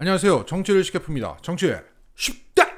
안녕하세요. 정치를 시켜풉니다. 정치의 쉽다!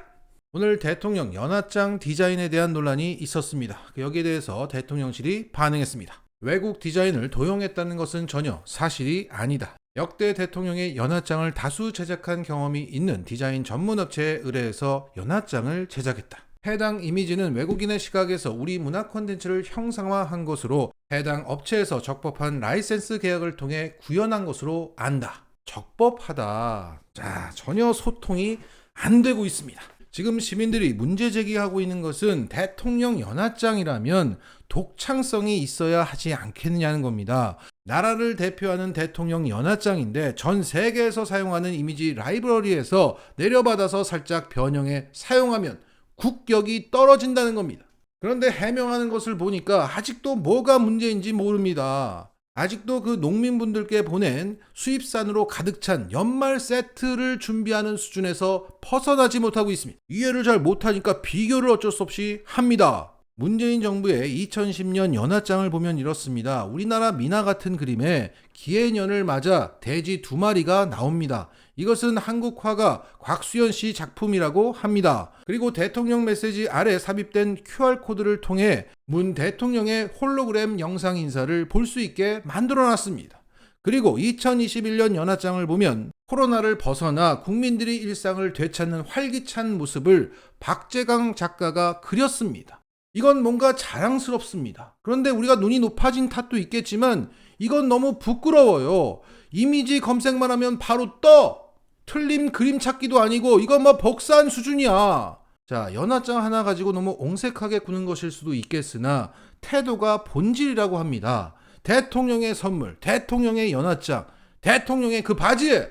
오늘 대통령 연하장 디자인에 대한 논란이 있었습니다. 여기에 대해서 대통령실이 반응했습니다. 외국 디자인을 도용했다는 것은 전혀 사실이 아니다. 역대 대통령의 연하장을 다수 제작한 경험이 있는 디자인 전문 업체에 의뢰해서 연하장을 제작했다. 해당 이미지는 외국인의 시각에서 우리 문화 콘텐츠를 형상화한 것으로 해당 업체에서 적법한 라이센스 계약을 통해 구현한 것으로 안다. 적법하다. 자, 전혀 소통이 안 되고 있습니다. 지금 시민들이 문제 제기하고 있는 것은 대통령 연하장이라면 독창성이 있어야 하지 않겠느냐는 겁니다. 나라를 대표하는 대통령 연하장인데 전 세계에서 사용하는 이미지 라이브러리에서 내려받아서 살짝 변형해 사용하면 국격이 떨어진다는 겁니다. 그런데 해명하는 것을 보니까 아직도 뭐가 문제인지 모릅니다. 아직도 그 농민분들께 보낸 수입산으로 가득 찬 연말 세트를 준비하는 수준에서 벗어나지 못하고 있습니다. 이해를 잘 못하니까 비교를 어쩔 수 없이 합니다. 문재인 정부의 2010년 연하장을 보면 이렇습니다. 우리나라 미나 같은 그림에 기해년을 맞아 돼지 2마리가 나옵니다. 이것은 한국 화가 곽수연 씨 작품이라고 합니다. 그리고 대통령 메시지 아래 삽입된 QR코드를 통해 문 대통령의 홀로그램 영상 인사를 볼 수 있게 만들어놨습니다. 그리고 2021년 연하장을 보면 코로나를 벗어나 국민들이 일상을 되찾는 활기찬 모습을 박재강 작가가 그렸습니다. 이건 뭔가 자랑스럽습니다. 그런데 우리가 눈이 높아진 탓도 있겠지만 이건 너무 부끄러워요. 이미지 검색만 하면 바로 떠! 틀림 그림 찾기도 아니고 이건 뭐 벅산 수준이야. 자, 연하장 하나 가지고 너무 옹색하게 구는 것일 수도 있겠으나 태도가 본질이라고 합니다. 대통령의 선물, 대통령의 연하장, 대통령의 그 바지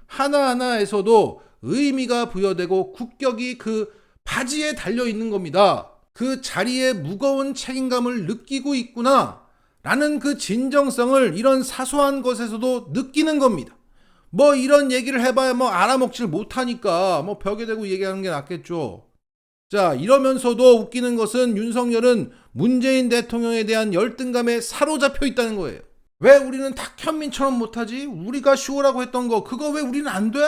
하나하나에서도 의미가 부여되고 국격이 그 바지에 달려있는 겁니다. 그 자리에 무거운 책임감을 느끼고 있구나 라는 그 진정성을 이런 사소한 것에서도 느끼는 겁니다. 뭐 이런 얘기를 해봐야 뭐 알아먹질 못하니까 뭐 벽에 대고 얘기하는 게 낫겠죠. 자, 이러면서도 웃기는 것은 윤석열은 문재인 대통령에 대한 열등감에 사로잡혀 있다는 거예요. 왜 우리는 탁현민처럼 못하지? 우리가 쉬우라고 했던 거 그거 왜 우리는 안 돼?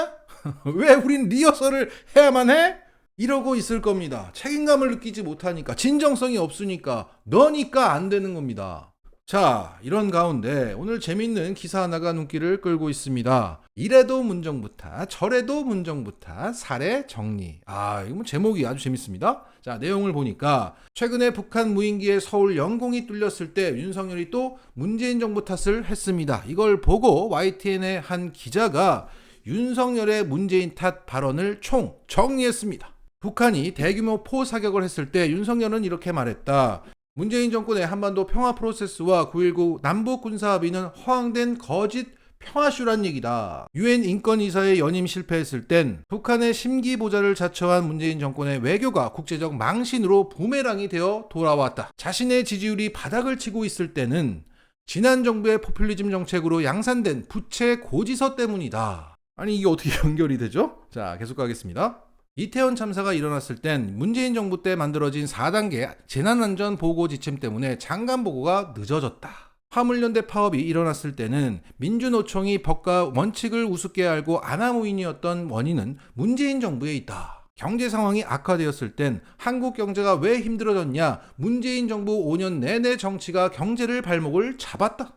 왜 우린 리허설을 해야만 해? 이러고 있을 겁니다. 책임감을 느끼지 못하니까, 진정성이 없으니까, 너니까 안 되는 겁니다. 자, 이런 가운데 오늘 재밌는 기사 하나가 눈길을 끌고 있습니다. 이래도 문정부타, 저래도 문정부타, 사례 정리. 이거 뭐 제목이 아주 재밌습니다. 자, 내용을 보니까 최근에 북한 무인기에 서울 영공이 뚫렸을 때 윤석열이 또 문재인 정부 탓을 했습니다. 이걸 보고 YTN의 한 기자가 윤석열의 문재인 탓 발언을 총 정리했습니다. 북한이 대규모 포 사격을 했을 때 윤석열은 이렇게 말했다. 문재인 정권의 한반도 평화 프로세스와 9.19 남북 군사합의는 허황된 거짓 평화쇼란 얘기다. UN 인권이사에 연임 실패했을 땐 북한의 심기보자를 자처한 문재인 정권의 외교가 국제적 망신으로 부메랑이 되어 돌아왔다. 자신의 지지율이 바닥을 치고 있을 때는 지난 정부의 포퓰리즘 정책으로 양산된 부채 고지서 때문이다. 아니 이게 어떻게 연결이 되죠? 자, 계속 가겠습니다. 이태원 참사가 일어났을 땐 문재인 정부 때 만들어진 4단계 재난안전 보고 지침 때문에 장관 보고가 늦어졌다. 화물연대 파업이 일어났을 때는 민주노총이 법과 원칙을 우습게 알고 아나무인이었던 원인은 문재인 정부에 있다. 경제 상황이 악화되었을 땐 한국 경제가 왜 힘들어졌냐? 문재인 정부 5년 내내 정치가 경제를 발목을 잡았다.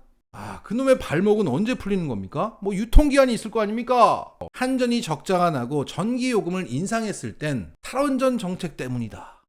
그놈의 발목은 언제 풀리는 겁니까? 뭐 유통기한이 있을 거 아닙니까? 한전이 적자가 나고 전기요금을 인상했을 땐 탈원전 정책 때문이다.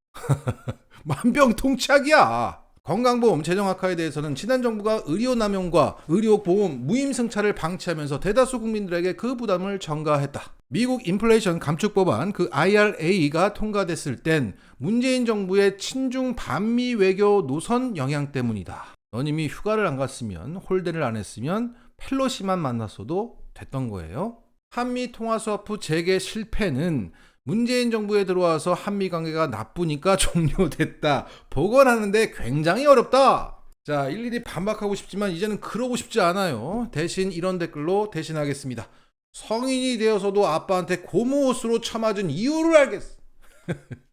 만병통치약이야. 건강보험 재정 악화에 대해서는 지난 정부가 의료 남용과 의료보험 무임승차를 방치하면서 대다수 국민들에게 그 부담을 전가했다. 미국 인플레이션 감축 법안 그 IRA가 통과됐을 땐 문재인 정부의 친중 반미 외교 노선 영향 때문이다. 너님이 휴가를 안 갔으면 홀대를 안 했으면 펠로시만 만났어도 됐던 거예요. 한미 통화수합 후 재개 실패는 문재인 정부에 들어와서 한미 관계가 나쁘니까 종료됐다. 복원하는데 굉장히 어렵다. 자, 일일이 반박하고 싶지만 이제는 그러고 싶지 않아요. 대신 이런 댓글로 대신하겠습니다. 성인이 되어서도 아빠한테 고무옷으로 쳐맞은 이유를 알겠어.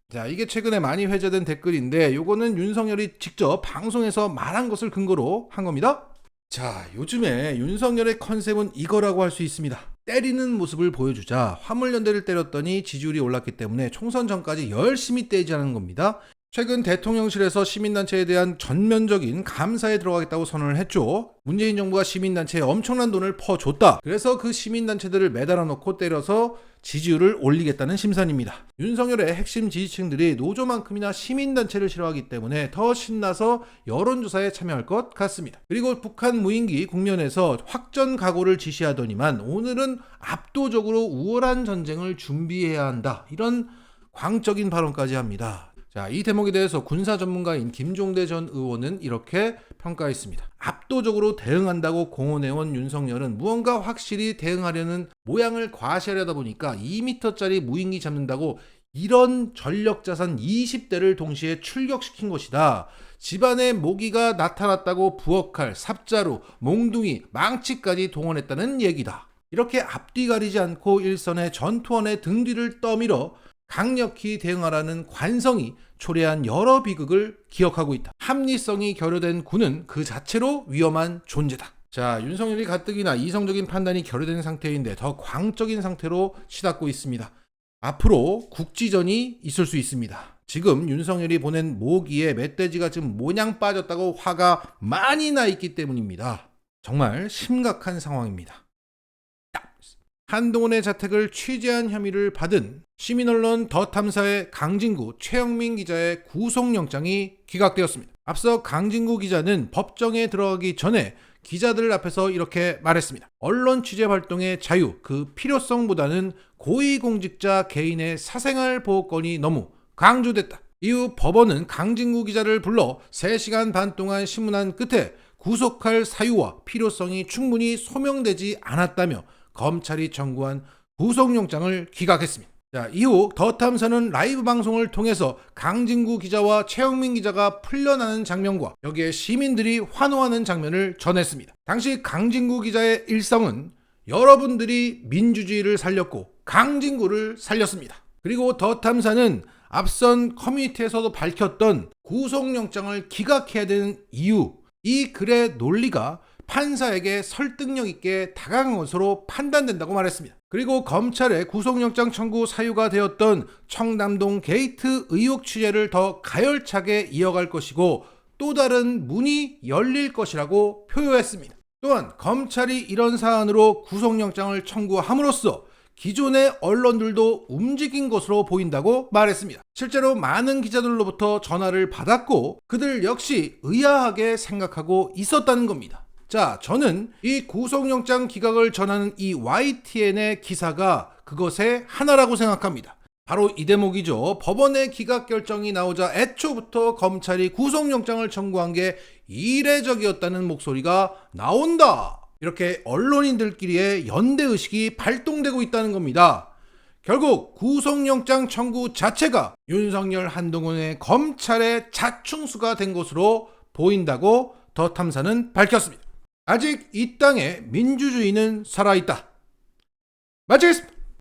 자, 이게 최근에 많이 회자된 댓글인데 요거는 윤석열이 직접 방송에서 말한 것을 근거로 한 겁니다. 자, 요즘에 윤석열의 컨셉은 이거라고 할 수 있습니다. 때리는 모습을 보여주자 화물연대를 때렸더니 지지율이 올랐기 때문에 총선 전까지 열심히 떼지하는 겁니다. 최근 대통령실에서 시민단체에 대한 전면적인 감사에 들어가겠다고 선언을 했죠. 문재인 정부가 시민단체에 엄청난 돈을 퍼줬다. 그래서 그 시민단체들을 매달아 놓고 때려서 지지율을 올리겠다는 심산입니다. 윤석열의 핵심 지지층들이 노조만큼이나 시민단체를 싫어하기 때문에 더 신나서 여론조사에 참여할 것 같습니다. 그리고 북한 무인기 국면에서 확전 각오를 지시하더니만 오늘은 압도적으로 우월한 전쟁을 준비해야 한다. 이런 광적인 발언까지 합니다. 자, 이 대목에 대해서 군사 전문가인 김종대 전 의원은 이렇게 평가했습니다. 압도적으로 대응한다고 공언해온 윤석열은 무언가 확실히 대응하려는 모양을 과시하려다 보니까 2m짜리 무인기 잡는다고 이런 전력자산 20대를 동시에 출격시킨 것이다. 집안에 모기가 나타났다고 부엌칼, 삽자루, 몽둥이, 망치까지 동원했다는 얘기다. 이렇게 앞뒤 가리지 않고 일선의 전투원의 등 뒤를 떠밀어 강력히 대응하라는 관성이 초래한 여러 비극을 기억하고 있다. 합리성이 결여된 군은 그 자체로 위험한 존재다. 자, 윤석열이 가뜩이나 이성적인 판단이 결여된 상태인데 더 광적인 상태로 치닫고 있습니다. 앞으로 국지전이 있을 수 있습니다. 지금 윤석열이 보낸 모기에 멧돼지가 지금 모냥 빠졌다고 화가 많이 나 있기 때문입니다. 정말 심각한 상황입니다. 한동훈의 자택을 취재한 혐의를 받은 시민언론 더 탐사의 강진구 최영민 기자의 구속영장이 기각되었습니다. 앞서 강진구 기자는 법정에 들어가기 전에 기자들 앞에서 이렇게 말했습니다. 언론 취재 활동의 자유, 그 필요성보다는 고위공직자 개인의 사생활 보호권이 너무 강조됐다. 이후 법원은 강진구 기자를 불러 3시간 반 동안 신문한 끝에 구속할 사유와 필요성이 충분히 소명되지 않았다며 검찰이 청구한 구속영장을 기각했습니다. 자, 이후 더 탐사는 라이브 방송을 통해서 강진구 기자와 최영민 기자가 풀려나는 장면과 여기에 시민들이 환호하는 장면을 전했습니다. 당시 강진구 기자의 일성은 여러분들이 민주주의를 살렸고 강진구를 살렸습니다. 그리고 더 탐사는 앞선 커뮤니티에서도 밝혔던 구속영장을 기각해야 되는 이유, 이 글의 논리가 판사에게 설득력 있게 다가간 것으로 판단된다고 말했습니다. 그리고 검찰의 구속영장 청구 사유가 되었던 청담동 게이트 의혹 취재를 더 가열차게 이어갈 것이고 또 다른 문이 열릴 것이라고 표현했습니다. 또한 검찰이 이런 사안으로 구속영장을 청구함으로써 기존의 언론들도 움직인 것으로 보인다고 말했습니다. 실제로 많은 기자들로부터 전화를 받았고 그들 역시 의아하게 생각하고 있었다는 겁니다. 자, 저는 이 구속영장 기각을 전하는 이 YTN의 기사가 그것의 하나라고 생각합니다. 바로 이 대목이죠. 법원의 기각 결정이 나오자 애초부터 검찰이 구속영장을 청구한 게 이례적이었다는 목소리가 나온다. 이렇게 언론인들끼리의 연대의식이 발동되고 있다는 겁니다. 결국 구속영장 청구 자체가 윤석열 한동훈의 검찰의 자충수가 된 것으로 보인다고 더 탐사는 밝혔습니다. 아직 이 땅에 민주주의는 살아있다. 마치겠습니다.